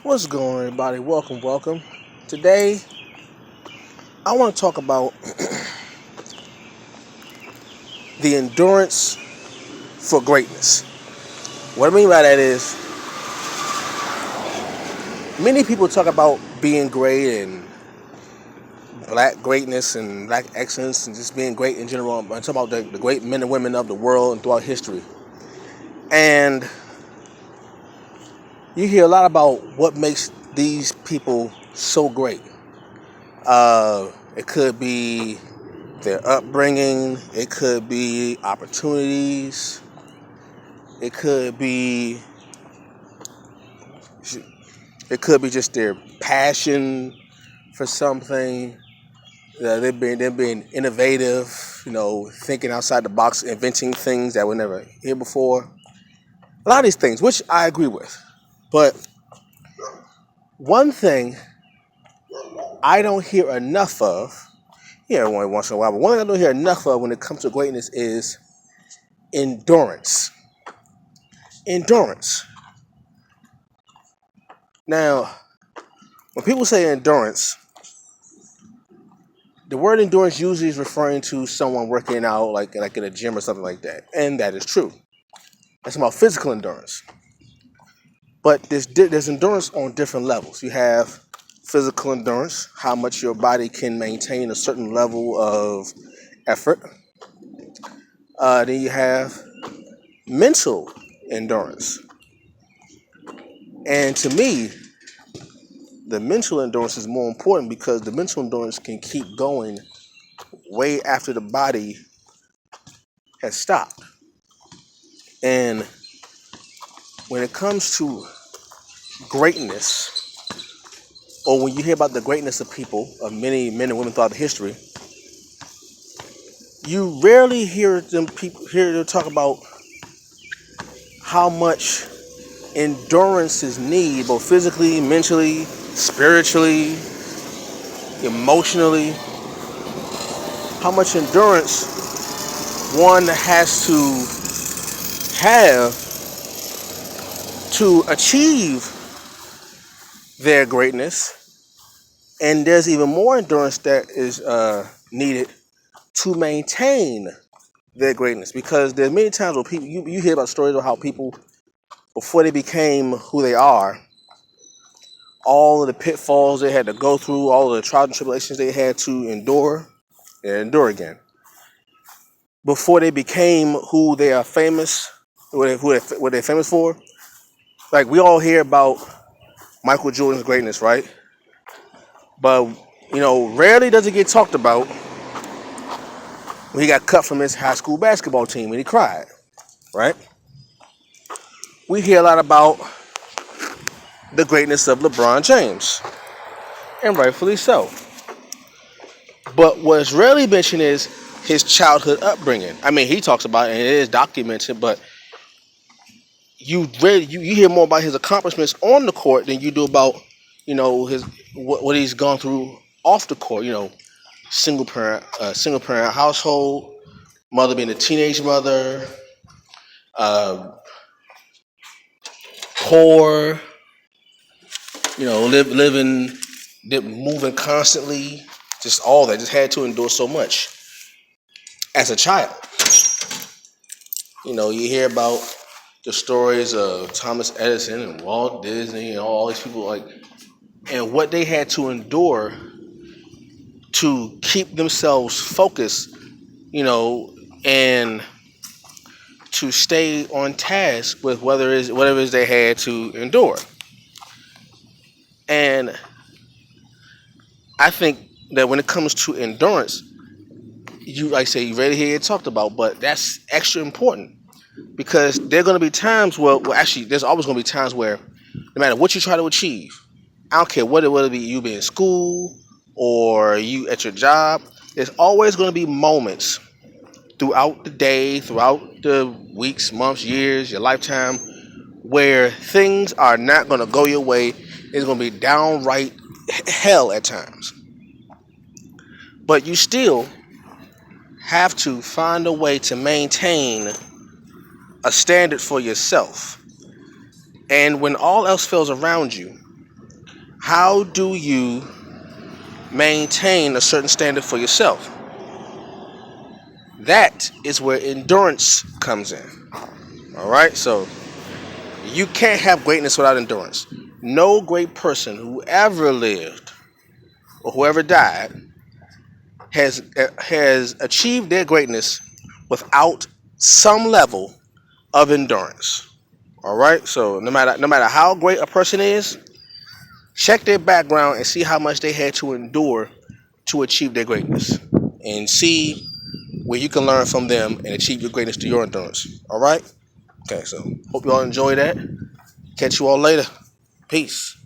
What's going on, everybody? Welcome. Today, I want to talk about the endurance for greatness. What I mean by that is, many people talk about being great and black greatness and black excellence and just being great in general. I'm talking about the great men and women of the world and throughout history. And you hear a lot about what makes these people so great. It could be their upbringing, it could be opportunities, it could be just their passion for something. They've been innovative, thinking outside the box, inventing things that were never here before. A lot of these things, which I agree with. But one thing I don't hear enough of, every once in a while, but one thing I don't hear enough of when it comes to greatness is endurance. Endurance. Now, when people say endurance, the word endurance usually is referring to someone working out like in a gym or something like that. And that is true. That's about physical endurance. But there's endurance on different levels. You have physical endurance, how much your body can maintain a certain level of effort. Then you have mental endurance. And to me, the mental endurance is more important because the mental endurance can keep going way after the body has stopped. And when it comes to greatness, or when you hear about the greatness of people, of many men and women throughout history, you rarely hear them talk about how much endurance is needed, both physically, mentally, spiritually, emotionally. How much endurance one has to have to achieve their greatness, and there's even more endurance that is needed to maintain their greatness. Because there's many times where people you hear about stories of how people before they became who they are, all of the pitfalls they had to go through, all of the trials and tribulations they had to endure and endure again before they became who they are famous, what they're famous for. Like, we all hear about Michael Jordan's greatness, right? But rarely does it get talked about when he got cut from his high school basketball team and he cried, right? We hear a lot about the greatness of LeBron James, and rightfully so. But what's rarely mentioned is his childhood upbringing. I mean, he talks about it and it is documented, but you hear more about his accomplishments on the court than you do about his what he's gone through off the court. Single parent household, mother being a teenage mother, uh, poor, living, moving constantly, just all that, just had to endure so much as a child. You hear about the stories of Thomas Edison and Walt Disney and all these people, and what they had to endure to keep themselves focused, and to stay on task with whatever it is they had to endure. And I think that when it comes to endurance, you rarely hear it talked about, but that's extra important because there are going to be times actually, there's always going to be times where no matter what you try to achieve, I don't care what it be, you be in school or you at your job, there's always going to be moments throughout the day, throughout the weeks, months, years, your lifetime, where things are not going to go your way. It's going to be downright hell at times. But you still have to find a way to maintain a standard for yourself. And when all else fails around you, How do you maintain a certain standard for yourself? That is where endurance comes in. All right, so you can't have greatness without endurance. No great person who ever lived or whoever died has achieved their greatness without some level of endurance. All right, so no matter how great a person is, check their background and see how much they had to endure to achieve their greatness, and see where you can learn from them and achieve your greatness through your endurance. All right. Okay, so hope you all enjoy that. Catch you all later. Peace.